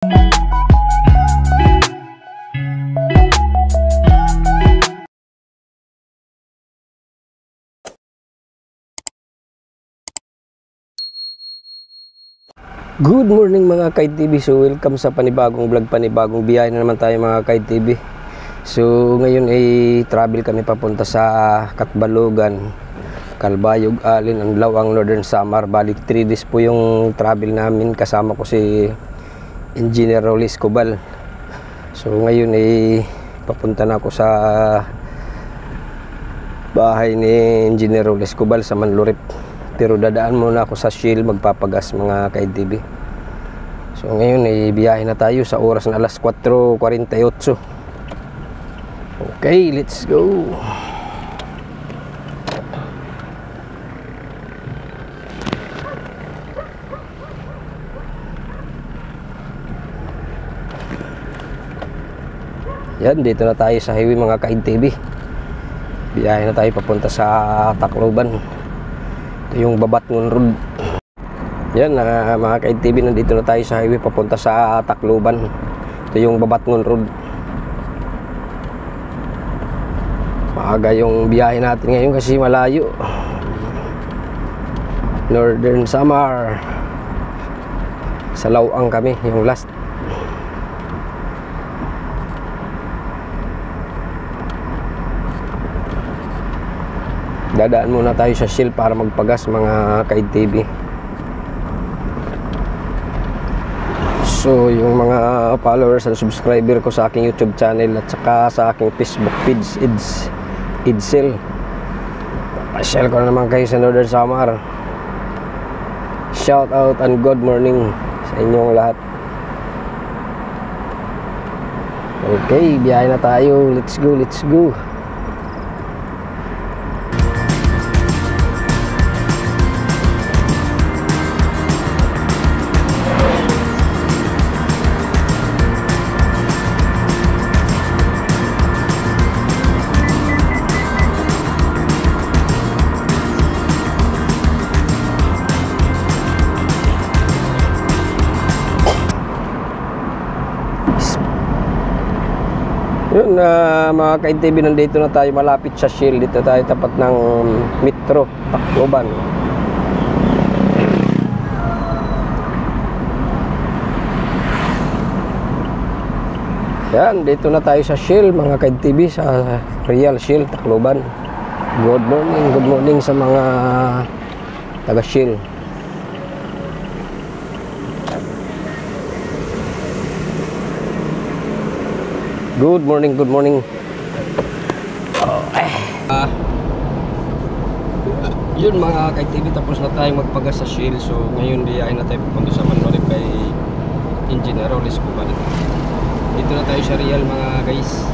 Good morning mga Kite TV. So welcome sa panibagong vlog, panibagong biyahe na naman tayo mga Kite TV. So ngayon ay travel kami papunta sa Katbalogan, Calbayog, Alin, Anlaw, ang Northern Samar. Balik 3 days po yung travel namin. Kasama ko si Engineer Rolly Escobar. So ngayon ay papunta na ako sa bahay ni Engineer Rolly Escobar sa Manlurip. Pero dadaan muna ako sa Shell magpapagas mga Kite TV. So ngayon ay biyahe na tayo sa oras na alas 4:48. Okay, let's go. Yan, dito na tayo sa highway mga Kite TV. Biyahe na tayo papunta sa Tacloban. Ito yung Babatngon Road. Yan mga Kite TV, nandito na tayo sa highway papunta sa Tacloban. Ito yung Babatngon Road. Maaga yung biyahe natin ngayon kasi malayo. Northern Samar. Sa Lawang kami, yung last. Dadaan muna tayo sa Shell para magpagas mga Kite TV. So yung mga followers and subscriber ko sa aking YouTube channel at saka sa aking Facebook page Idsel, papasyal ko na naman kayo sa Northern Samar. Shout out and good morning sa inyong lahat. Okay, biyahe na tayo. Let's go, let's go. Yun mga Kite TV, nandito na tayo malapit sa Shell. Dito tayo tapat ng Metro Tacloban. Yan, dito na tayo sa Shell mga Kite TV, sa Real Shell Tacloban. Good morning sa mga taga Shell. Good morning, good morning. Yun mga Kite TV, tapos na tayo magpagas sa Shell. So ngayon biyahe na tayo pupunta sa Manlurip kay Engineer Rolly Escobar. Dito na tayo sa Real mga guys.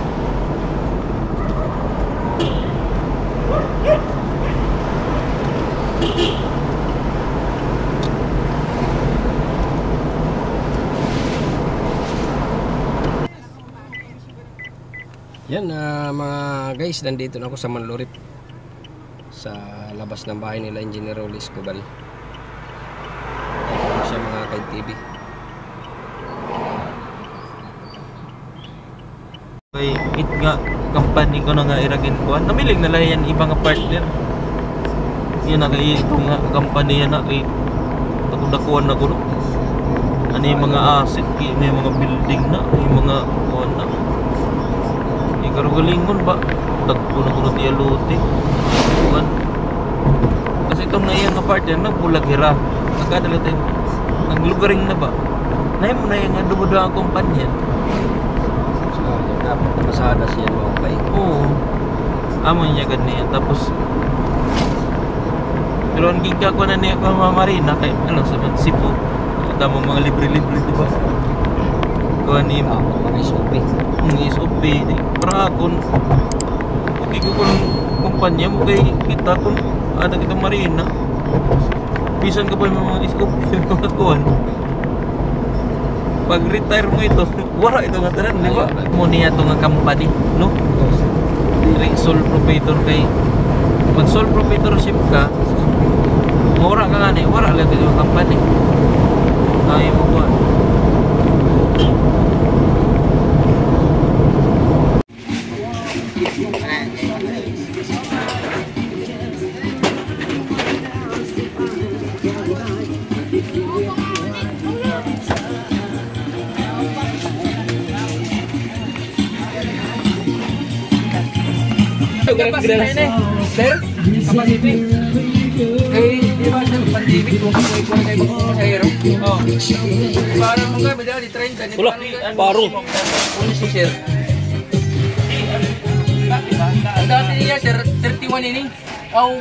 Yan mga guys, nandito na ako sa Manlurip, sa labas ng bahay nila Engineer Rolly Escobar. Ito siya mga Kite TV. Kay it nga company ko na nga iragin ko. Namilig na lang yan ibang partner. Yan na kay ito nga company yan na kay dakuan na ko. Ano yung mga asset, may mga building na, yung mga kuwan na. Karugalingon ba? Tagpo na ko na dialote. Kasi itong na iyang partner nagbulag hira. Nagkadala tayo naglugaring na ba? Nahin mo na yung dumodo ang kumpanya. So dapat na masada siya mga kay. Oo. Amon niya ganyan. Tapos pero ang gigagawa na niya kung Marina kay ano sa Cebu. Damo mga libre-libre diba? Kuha ni mga SOP. SOP para kung hindi ko kung kumpanya mo kay kita kung ada kita Marina bisan ka pa yung mga SOP mga kuhan pag retire mo ito wala ito nga tanan di ba mo niya ito nga company no sole proprietor kay pag sole proprietorship ka mura ka nga ni wala lang ito yung company ay mo kuhan capacity na sir? Capacity? Eh, di ba sir, pandemic kung kayo pasahero? Oo. Parang mga medali 30. Wala, parong. Ano si sir? Ang dati niya sir, 31 ini. Aw,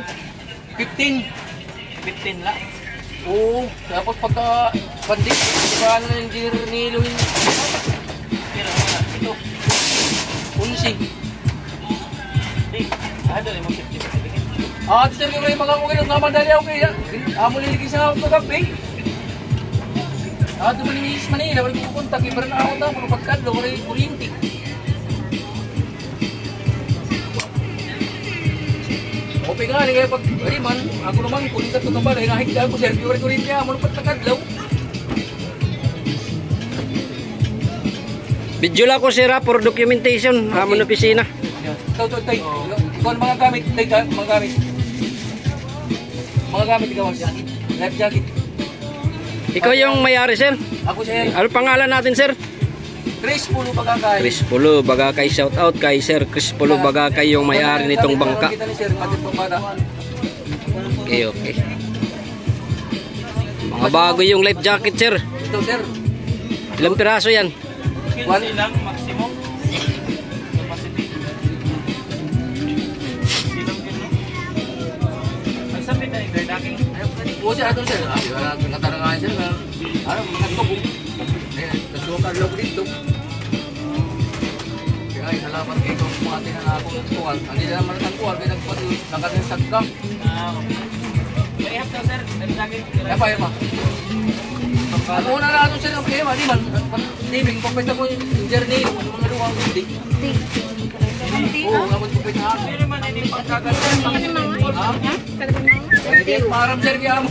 15. 15 lang. Oo, tapos pagka pandemic, di ba ano yung gear ni Luhin? Ito. 11. Ada yung mga 50. Ah, sir, yung mga kung nga madali ako kaya. Amo liligis na ako kagabi. Ah, dumanimis Manila, wala ko pupunta. Kibara na ako daw, mga pagkadlo, wala yung kuryente. Okay nga, kaya pag man, ako naman, kunin ka ito ka ba, hinahig ka ako, sir, wala kuryente ako, mga pagkadlaw. Video lang ko sir for documentation. Hamon na opisina. Ito, ikaw ang mga gamit, mga gamit. Mga gamit ikaw, life jacket. Ikaw yung may-ari sir. Ako sir, Ano pangalan natin sir? Chris Pulo Bagakay. Chris Pulo Bagakay. Shout out kay Sir Chris Pulo Bagakay, yung may-ari nitong bangka. Kita ni sir, pati pamada. Okay, okay. Mga bago yung life jacket sir. Ito sir, Ilang piraso yan? 15 lang maximum. Capacity. Silang kilo. Magsabit na yung daking. o sir, ato sir, natarangan sir, ano, magkatubong. Nagsuka lang dito. Kaya ay, salamat kayo kung mga tinangakong kuwan. Hindi na naman nagkuwan, kaya nagpatuloy, nakatinsag ka. May ihap daw sir, daking. Kaya pa, Irma. Ano una na ato sir, okay, di man, living, pagpita ko yung journey, mga luwang hindi. Oo, ngabot ko pita ako. Pero man hindi pagkagal sir. Hindi, parang sir, kaya mo.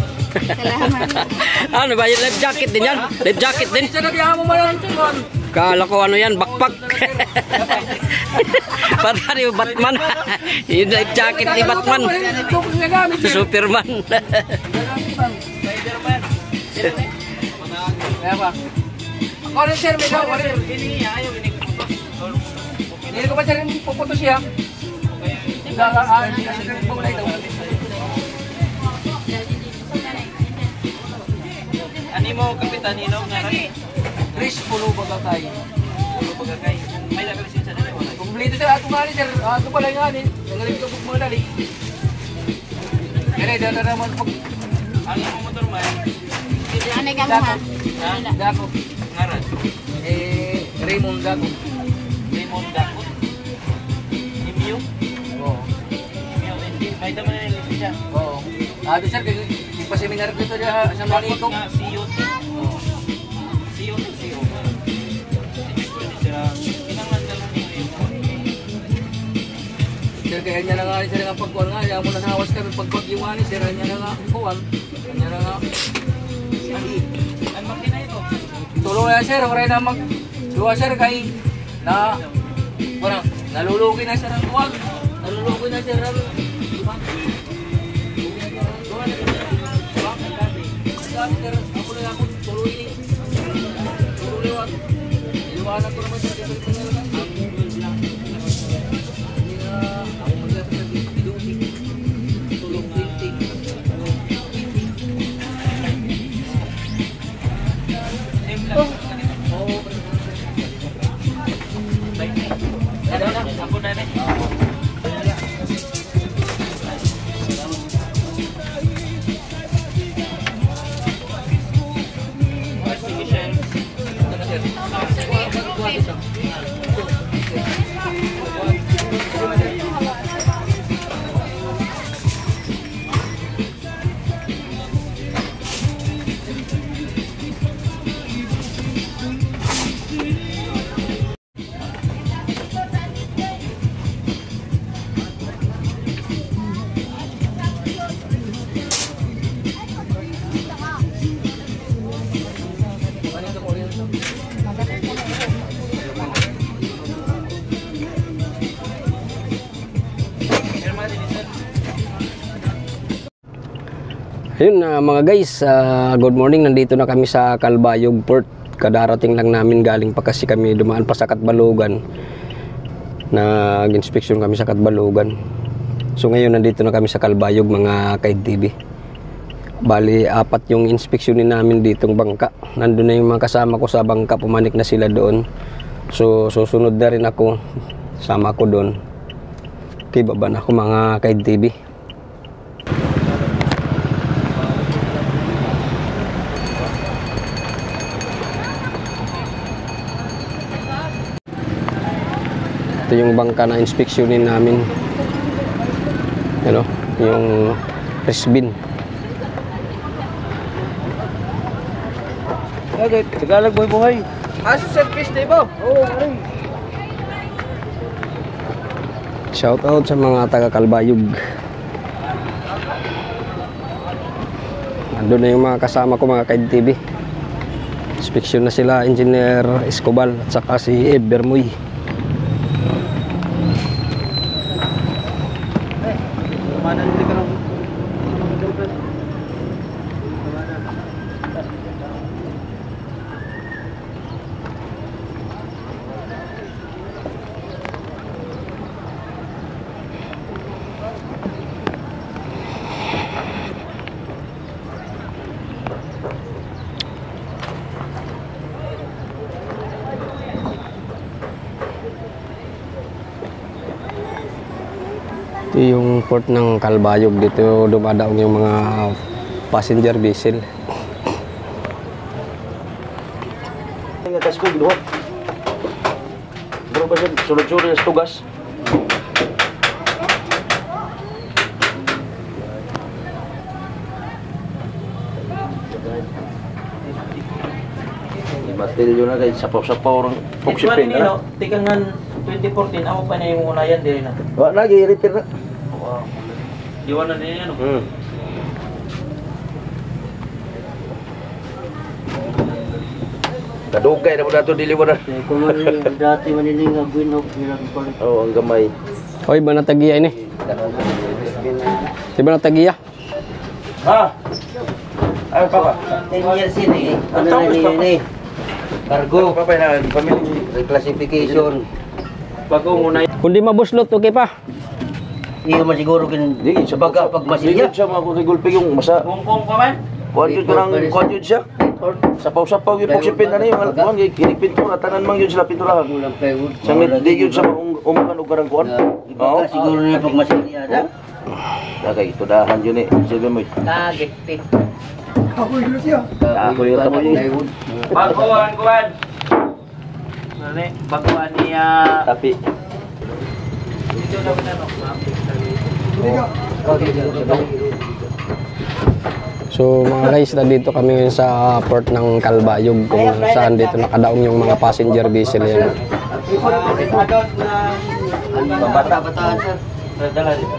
Ano ba yung life jacket din yan? Life jacket din? Sir, kaya mo man kuwan. Kala ko ano yan, backpack. Parang yung Batman. Yung life jacket ni Batman. Superman. Spider-Man. Kaya pa. Ako rin sir, may gawa rin. Ini ayaw ini putos. Hindi ko pa sir yung puputos siya. Ani mo kapitan nino nga rin. Chris Pulo Bagakay. Pulo Bagakay. May labi lisensya na wala. Kumplito sir, ato nga ni sir. Ato pala nga ni. Nangalim ko mga dali. Kaya dito naman pag... Ang imong motor man. Ano ka mo ha? Dako. Ngaran. Raymond Dako. Raymond Dakot. Imiyo. Oo. Imiyo hindi. May dama na yung lisensya. Oo. Ato sir, ipaseminar ko ito sa Manito. Nga COT. COT. Pwede sila. Kinangan ka lang yung Sir, kaya niya na nga sir nga pagkuhan nga. Kaya mo nasawas kami pagpag-yung nga ni sir. Kanya na nga kuhan. Kanya na nga. ang makina ito. Tuloy na sir. Wala na mag... Luwa sir kay... Na... Parang nalulugi na sir ang kuhan. Nalulugi na sir ang... Ako na ako tuloy ni. Tuloy na. Iliwanan ko naman sir. Ako na rin. Ayun mga guys, good morning. Nandito na kami sa Calbayog Port. Kadarating lang namin, galing pa kasi kami dumaan pa sa Katbalogan. Nag-inspection kami sa Katbalogan. So ngayon nandito na kami sa Calbayog mga ka-TV. Bali, 4 yung inspeksyonin namin ditong bangka. Nandun na yung mga kasama ko sa bangka, pumanik na sila doon. So susunod na rin ako, sama ko doon. Okay, baba na ako mga ka-TV. Ito yung bangka na inspeksyonin namin. Ano, yung Risbin. Okay, Tagalog boy buhay. Asa service na iba? Oo, Shout out sa mga taga Calbayog. Nandun na yung mga kasama ko mga ka-TV. Inspeksyon na sila Engineer Escobal at saka si Ed Bermoy. Ito yung port ng Calbayog. Dito dumadaong yung mga passenger vessel. Atas ko giduhat. Bro pa siya sulod-sulod sa tugas. Matilyo na kay sapaw-sapaw ng puksipin na. Tikangan 2014, ako pa na yung unayan din na. Wa na gi-repair na. Wow. Diwan na din yan. Kadugay na mo dato diliwara. Dati maniling nga buinok nilang palit. Oh, ang gamay. Hoy, ba natagiya ini? Di ba natagiya? Ha? Ay papa. 10 years yun eh. Ano na ini? Cargo, Papa na pamilya. reclassification. Bago muna yan. Kundi mabuslot, okay pa? Hindi ka masiguro kin Di sa baga pag masilya. siya magulpig yung masa. Kung pa man? Kuan jud siya. Sapaw-sapaw yung puksipin na yung kuan pintura tanan mang yun sila pinturahan. Sangit di yun sa umukan og karang kuan. Oo. Siguro na pag masilya da. Dagay ito dahan yun eh. Silbi mo. Kagekti. Ako yung tamo yun. Baguan. Nani, baguan niya. Tapi. Dito daw na no. So mga guys, nandito kami ngayon sa port ng Calbayog kung saan dito nakadaong yung mga passenger vessel yan. Bata-bataan sir. Dala dito.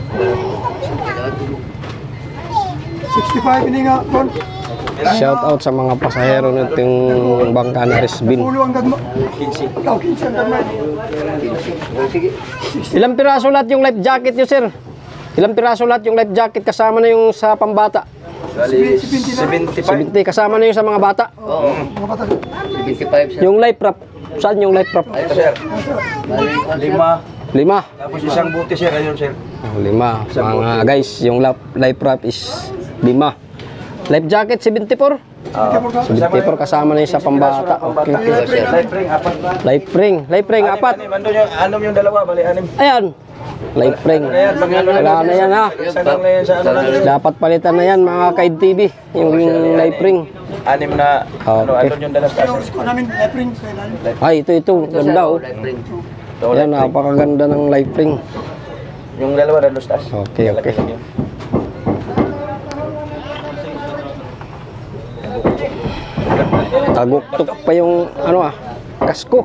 65 ini nga kon. Shout out sa mga pasahero nitong bangka na Risbin. Ulo ang gagma. 15. Ikaw 15 ang gagma. Sige. Ilang piraso lahat yung life jacket nyo, sir? Ilang piraso lahat yung life jacket kasama na yung sa pambata? 70 70 kasama na yung sa mga bata. Oo. mga bata. 75 sir. Yung life wrap, saan yung life wrap? Sir. Lima. 5. Tapos isang buti sir ayun sir. 5. Mga guys, yung life wrap is 5. Life jacket 74. 74 kasama na yung sa pambata. Okay. Life ring apat na. Life ring 4. Andun yung anom yung dalawa bali anim. Ayan. Life ring. Wala na yan ha. Sanang na yan sa ano lang. Dapat palitan na yan mga ka-TV. Yung life ring. Anim na ano Okay. andun yung dalas kasi. Ko namin April sa ilan. Ay, ito. Ganda oh. Ayan, napakaganda ng life ring. Yung dalawa na lustas. Okay. Taguktok pa yung ano kasko.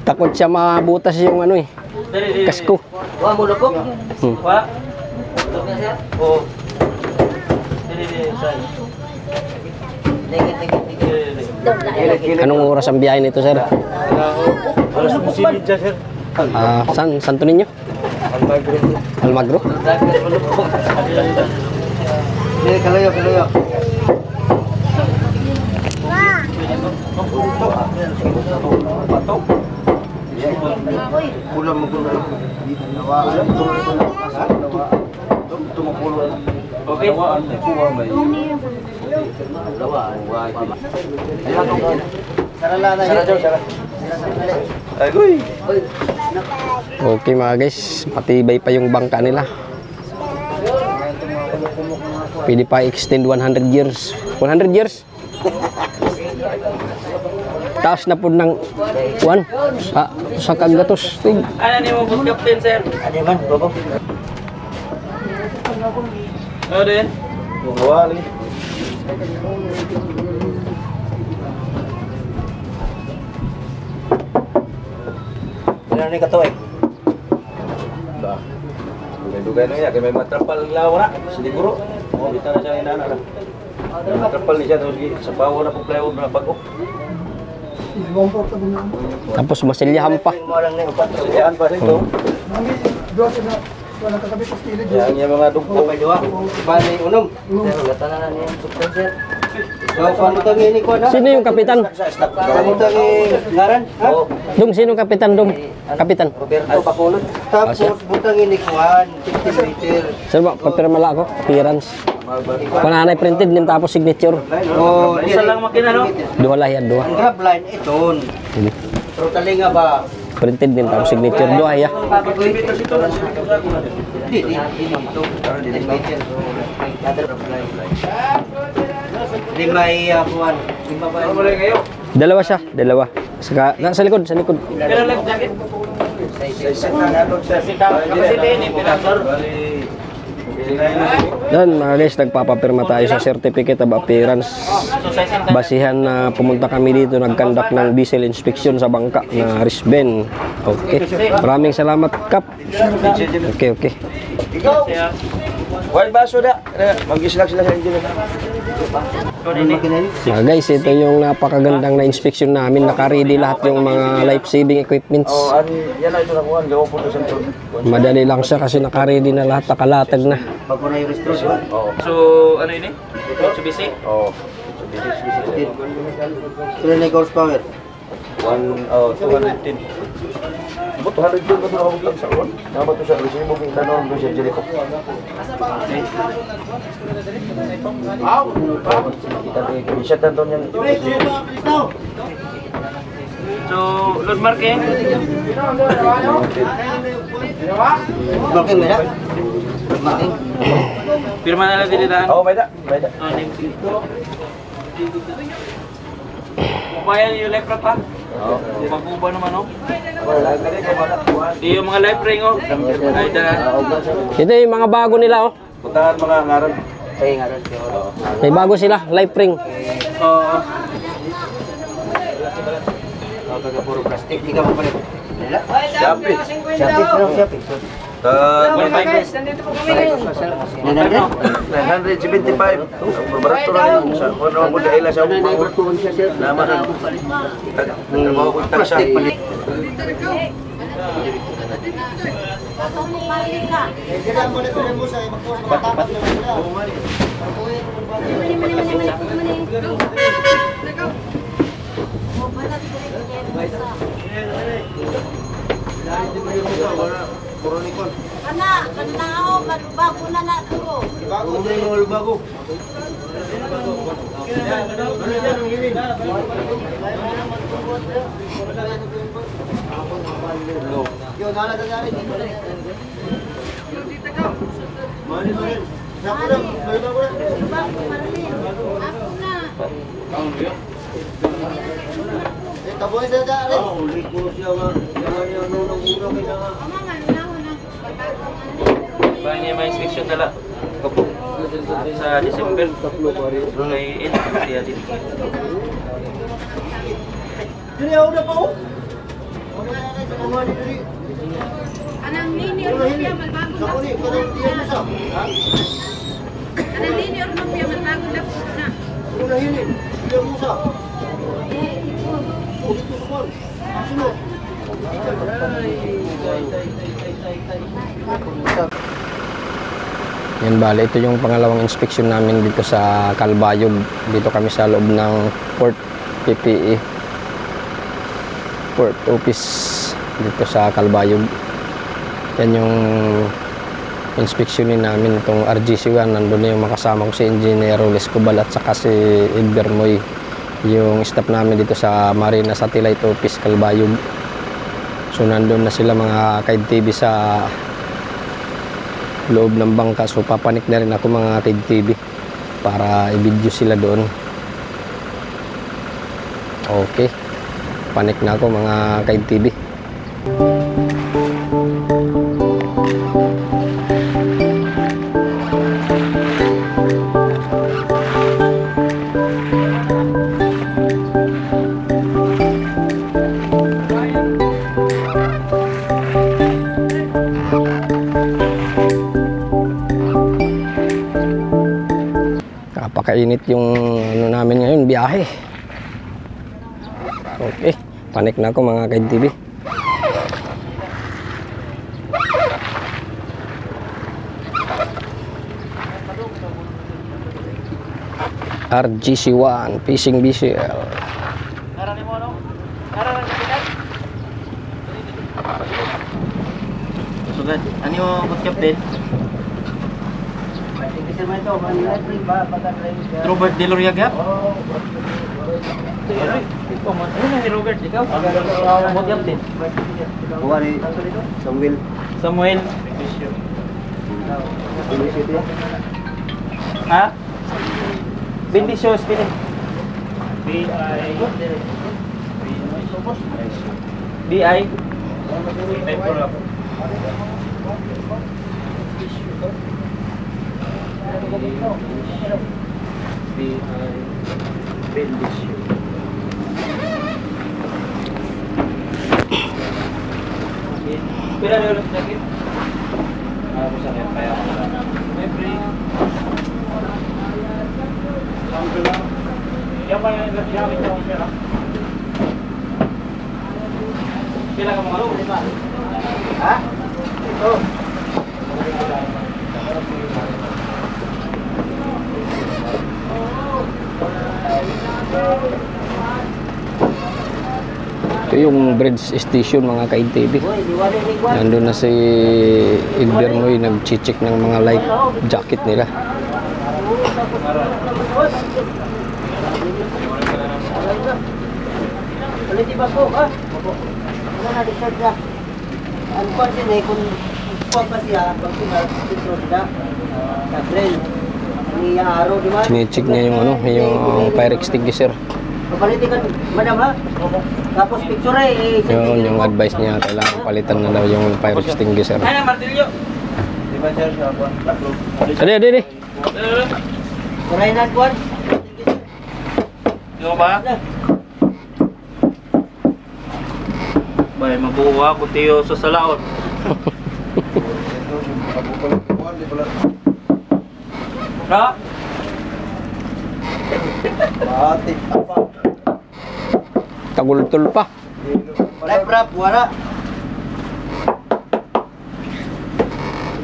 Takot siya mabutas yung ano kasko. Wa mo lukok. Wa. Oh. Anong oras ang biyahe nito, sir? Alas 11 dyan, sir. San to ninyo? Almagro. Kalayo. Pato. Kulang mo kulang. Tumupulo. Okay. Agoy. Okay mga guys, patibay pa yung bangka nila. Pwede pa extend 100 years. 100 years? Taas na po ng 1. Sa kagatos. Ano ni mo good captain, sir? Ano man, babo? Ano din? Wali. Ano ni kato eh? Ba. Dugay-dugay na niya, kaya may matrapal ng lawa na. Siguro. Dito na siya inana na. May matrapal niya tapos sa bawa na po plywood na bago. Tapos masilyahan pa. Siyaan pa rin ito. Mami, doon sila. Wala katabi sa kilid. Yan yung mga dugpo. Bali unom. Pero gatanan na niya substancer. So kung mo tagi ni ko na. Sino yung kapitan? Kamo tagi ngaran. Oo. Dong, sino kapitan dong? Kapitan. Roberto Bacolod. Tapos butang ini kuan 50 meter. Sir, papirmala ako. Appearance. Pananay printed, nim tapos signature. Oh, Isa lang makina, no? Duha lah yan, duha. ang grab line iton. Pero talinga ba? Printed din tapos signature. Duha ya. Di ito. Meter. Di may kuan. Di ba ba? Dalawa siya, dalawa. Sa likod, sa likod. Pero life jacket. Yan mga guys, nagpapapirma tayo sa Certificate of Appearance. Basihan na pumunta kami dito, nagkandak ng diesel inspection sa bangka na Risben. Okay. Maraming salamat, Kap. Okay, okay. Wal baso da. Mag-islag sila sa engineer. Mga guys, ito yung napakagandang na inspection namin. Naka-ready lahat yung mga life-saving equipments. Oh, yan na ito na kuhan. Gawa po sa sentro. Madali lang siya kasi naka-ready na lahat, nakalatag na. Pag na yung restore. Oo. So, ano yun eh? Mitsubishi? Oo. Sila na horsepower. 210. But 200 ba ito nakabutang sa kuhan? Nama ito siya. Resibo kong tanong doon siya. Jericho. Isa tanong yan. So, Lord Marque? Marking mo na? Marking. Pirma na lang din daan. Oo, may da. May da. Oh, name. Kumayan yung life wrap, ha? Oo. Mabuba naman, oh. Yung mga life ring, oh. Ay, dala. Ito yung mga bago nila, oh. Puntahan mga ngaran. Kaya nga rin siya. May bago sila, life ring. Oo. Pagka puro plastic, di ka mapalit. Shopee. Shopee, pero Shopee. Nandito po kami ngayon. 975. Ang barato na yun. Sa kung naman po dahil sa upang. Naman na. Trabaho ko yung tansya. Kana, kanao, bago na na to. Bago. Bahay niya may inspection dala. Sa December. May end siya dito. Anang nini or mapya malbago na. Anang nini or mapya malbago na. Yan bale, ito yung pangalawang inspection namin dito sa Calbayog. Dito kami sa loob ng port. PPE Port Office dito sa Calbayog. Yan yung inspeksyonin namin itong RGC1. Nandun na yung makasama ko si Engineer Roles Cubal at saka si Edgar Moy, yung staff namin dito sa Marina Satellite Office Calbayog. So nandun na sila mga Kaid TV sa loob ng bangka. So papanik na rin ako mga Kaid TV para i-video sila doon. Okay, panik na ako mga Kaid TV. Napakainit yung ano namin ngayon, biyahe. Okay, panik na ako mga Kaid TV. RGC1 Fishing Vessel. Sugad. Ano yung good captain? Robert De Loriaga? Ikaw man. Ano na Robert? Ikaw? Good captain? Samuel. Ha? Bendisyo spelling. B.I. Bendisyo. Pila na ulit lagi? Ako sa kaya kaya ako na. Every yang mana yang itu pila. Pila ka mga lima? Ha? Ito. Ito yung bridge station mga Kaid TV. Nandun na si Edgar Moy, nag-check ng mga life jacket nila. Ulit iba ko, ha? Ano na, discard na. Ano pa siya, kung kuha pa siya, pag sinasitro sila, na-drill. Ang araw, di ba? Sine-check niya yung ano, yung fire extinguisher. Papalitin ka, madam, ha? Tapos picture eh. Yun, yung advice niya, kailangan palitan na daw yung fire extinguisher. Ano martilyo? Di ba sir sa buwan? Tatlo. Adi. Kuray na, kuwan. Di ba? Bay, mabuha ko tiyo sa salaon. Ha? Matik apa? Tagultol pa. Life wrap, wala.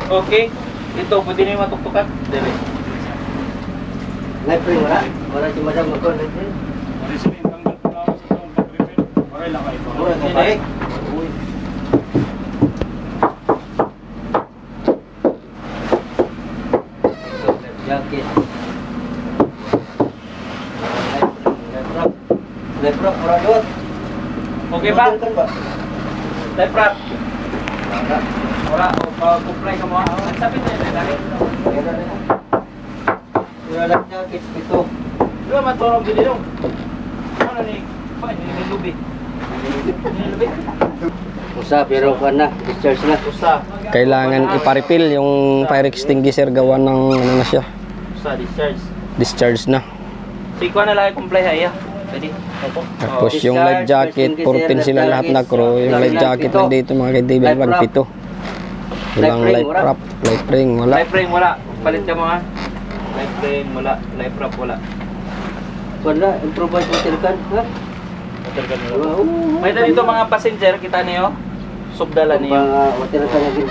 Okay. Ito, pwede na yung matuktukan. Dili. Life ring, wala. Wala si madam mag-call. Wala ka balik. Jacket. Life wrap, wala doon. Okay ba? Life wrap. Wala. O, pag-comply ka mo. Sabi na yun, dali. Wala lang jacket, ito. Di ba matulog din yung? Ano ni? Fine, ni lubi. Ni lubi? Usa, pero ka na. Discharge na. Usa. Kailangan ipa-refill yung fire extinguisher, gawa ng ano na siya, Usa, discharge. discharge na. So, ikaw na lang i-comply ha, iya. Pwede. Opo. Tapos yung life jacket, 14 sila lahat na crew. Yung life jacket nandito mga Kaid TV, 1.7. Walang life wrap, life ring, wala. Life frame wala. Palit ka mo ha. Life frame wala. Life wrap wala. Wala, improvise material ha? May dito mga passenger, kita niyo. Subdala niyo. Mga material lagi.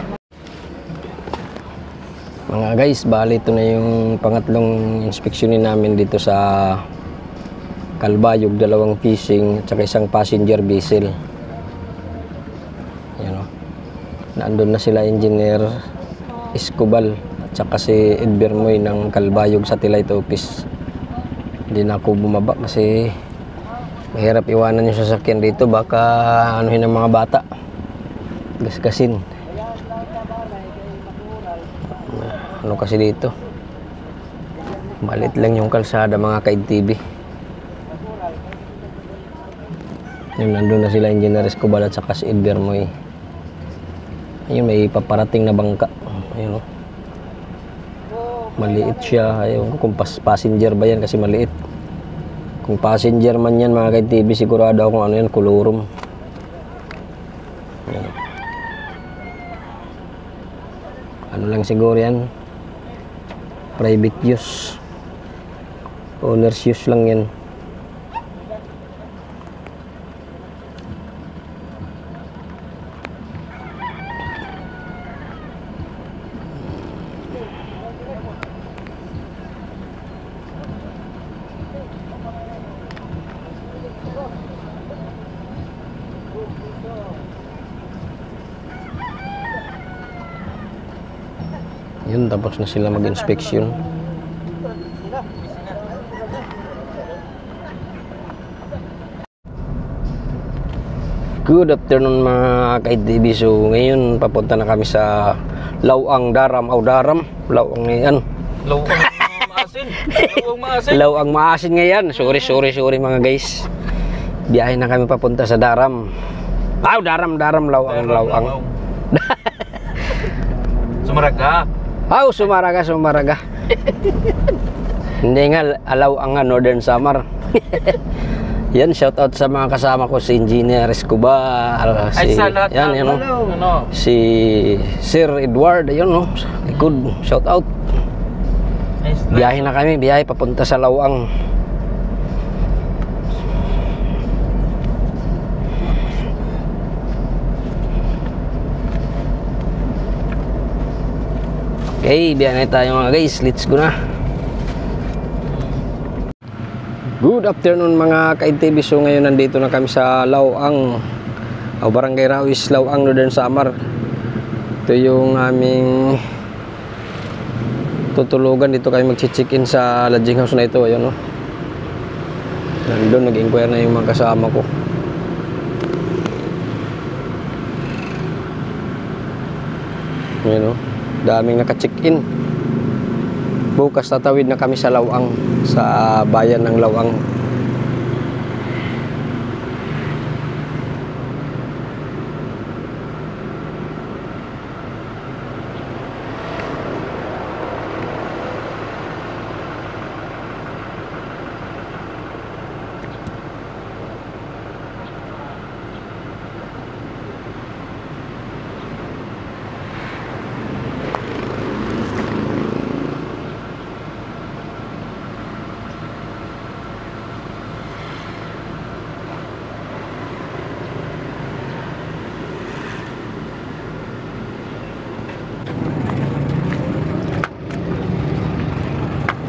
Mga guys, bali ito na yung pangatlong inspeksyonin namin dito sa Kalbayog, 2 fishing at saka isang passenger vessel. Yan o. Nandun na sila Engineer Escobal at saka si Ed Bermoy ng Kalbayog Satellite Office. Hindi na ako bumaba kasi mahirap iwanan yung sasakyan dito, baka anuhin ng mga bata, gasgasin. Ano kasi dito, maliit lang yung kalsada mga ka-TV. Yung nandun na sila Engineer Escobal at saka si Ed Bermoy. Ayun, may paparating na bangka. Ayun, maliit siya. Ayun, kung passenger ba yan kasi maliit. Kung passenger man yan mga ka-TV, sigurado ako kung ano yan, kulurum. Ayun. Ano lang siguro yan, private use, owner's use lang yan. Yun, tapos na sila mag-inspection. Good afternoon mga ka-TV. So ngayon papunta na kami sa Lawang Daram. Lawang ngayon. Lawang maasin. Lawang maasin. Lawang maasin ngayon. Sorry mga guys. Biyahe na kami papunta sa Daram. Daram, Lawang. Sumaraga. Sumaraga. Hindi nga, alaw ang Northern Samar. Yan, shout out sa mga kasama ko, si Engineer Escobal, si Sir Edward, ayun no, likod, shout out. Biyahe na kami, papunta sa Lawang. Okay, biyahe na tayo mga guys. Let's go na. Good afternoon mga ka-TV. So ngayon nandito na kami sa Lawang, Barangay Rawis, Lawang, Northern Samar. Ito yung aming tutulugan. Dito kayo mag-check-in sa lodging house na ito. Ayun, no? Nandun, nag-inquire na yung mga kasama ko. Ayun, no? Daming naka-check-in. Bukas tatawid na kami sa Lawang, sa bayan ng Lawang.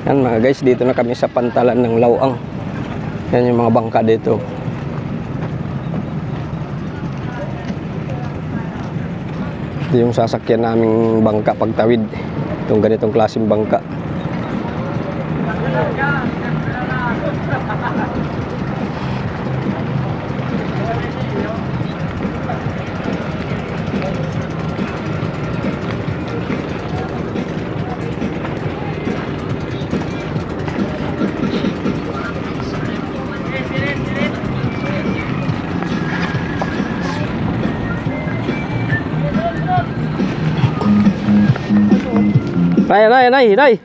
Yan mga guys, dito na kami sa pantalan ng Lawang. Yan yung mga bangka dito. Ito yung sasakyan naming bangka pagtawid. Itong ganitong klaseng bangka. Nay.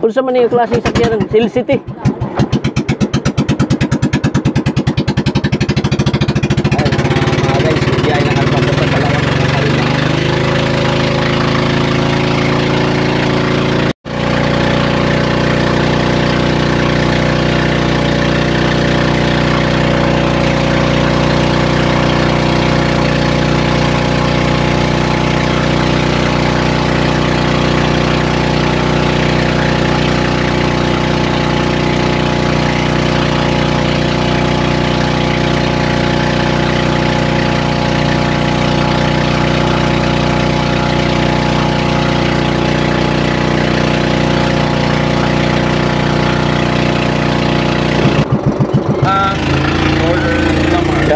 Unsa man yung klase sakyanan? Hill City. Mga guys, biyahe na kami papunta sa Lawang.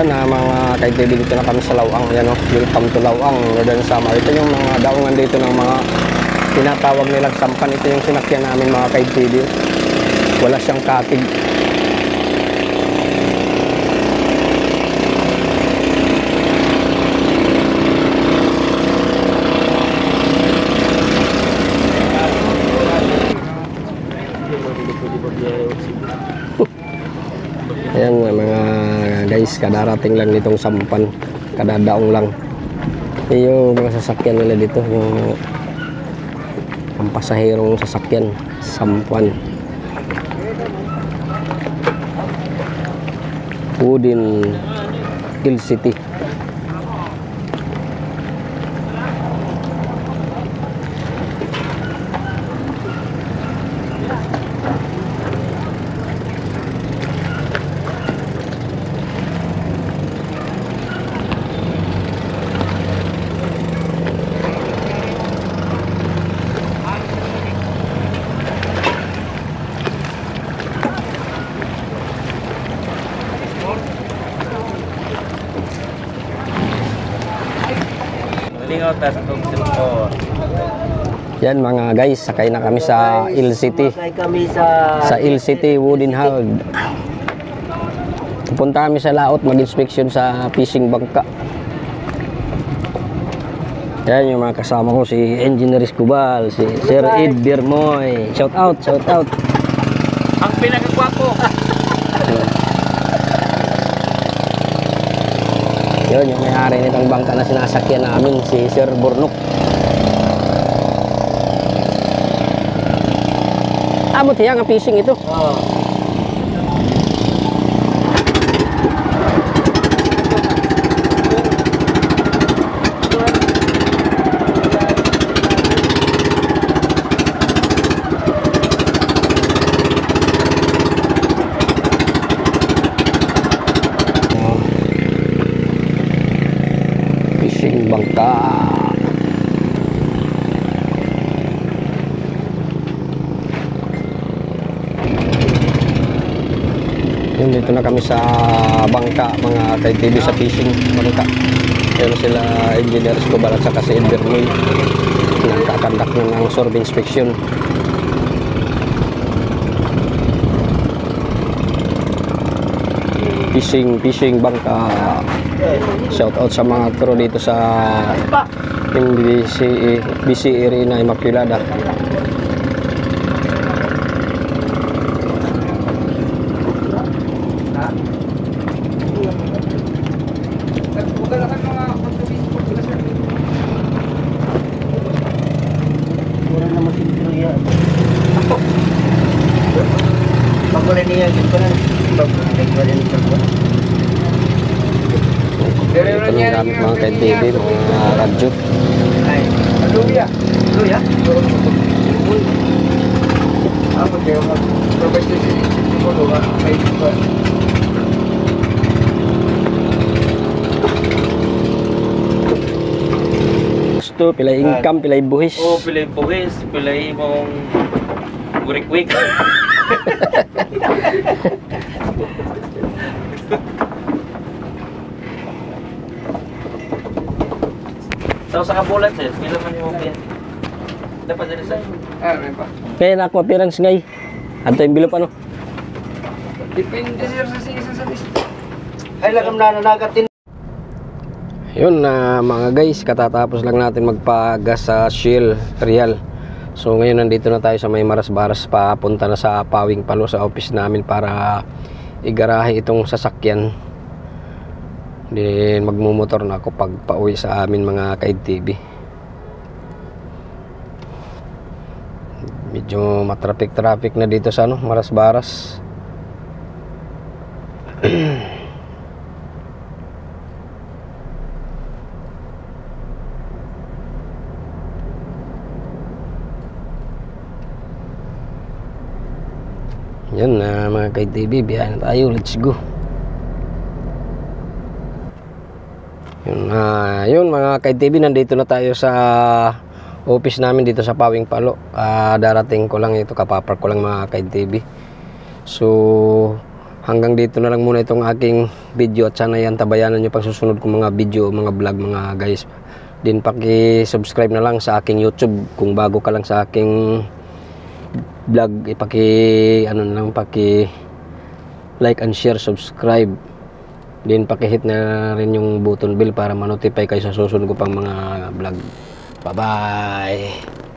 Yan na mga ka-TV, dito na kami sa Lawang. Yan o, welcome to Lawang, Northern Samar. Ito yung mga daungan dito ng mga tinatawag nilang sampan. Ito yung sinakyan namin mga ka-TV. Wala siyang katig. Ayan mga guys, kadarating lang nitong sampan, kadadaong lang. Yung mga sasakyan nila dito, yung pampasahirong sasakyan, sampan. Wooden Hill City. Lingaw tas kung cellphone. Yan mga guys, sakay na kami sa Hill City. Sakay kami sa Hill City Wooden Hull. Pupunta kami sa laot, mag-inspection sa fishing bangka. Yan yung mga kasama ko, si Engineer Escobal, si Sir Ed Bermoy. Shout out, shout out. Ang pinakagwapo. Yun, yung may-ari nitong bangka na sinasakyan namin, si Sir Burnok. Abot yan ang fishing ito. Fishing bangka. Yun, dito na kami sa bangka mga ka-TV, sa fishing bangka. Yun sila Engineer Escobar at saka si Ed Bermoy, nagkakandak ng survey inspection. Fishing bangka. Shout out sa mga crew dito sa BC Arena Immaculada. Pagulan niya dito na. Pagulan niya dito. Ito yung gamit mga ka-TV, mga radyo. Ay, luya. Luya? Ako kayo mag-provide sa ko ba? May ba? Gusto, pilay income, pilay buhis. Oh, pilay buhis, pilay mong wirik-wik. So sa kabulan sir, pila man yung mga dapat din sa. May pa. Kaya na ako appearance ngay. Anto yung bilop ano? Depende sir sa season sa list. Ay, lagam na nanagatin. Yun na mga guys, katatapos lang natin magpagas sa Shell Real. So ngayon nandito na tayo sa may Maras-Baras, papunta na sa Pawing Palo, sa office namin para igarahe itong sasakyan. Then magmumotor na ako pag pauwi sa amin mga ka-TV. Medyo matraffic na dito sa Maras-Baras. Yan na mga ka-TV, biyahe na tayo, let's go. Yun mga ka-TV, nandito na tayo sa office namin dito sa Pawing Palo. Darating ko lang ito, kapapark ko lang mga ka-TV. So hanggang dito na lang muna itong aking video at sana yan tabayanan nyo pang susunod kong mga video, mga vlog mga guys. Din paki-subscribe na lang sa aking YouTube kung bago ka lang sa aking vlog, like and share, subscribe. Din paki-hit na rin yung button bell para ma-notify kayo sa susunod ko pang mga vlog. Bye bye.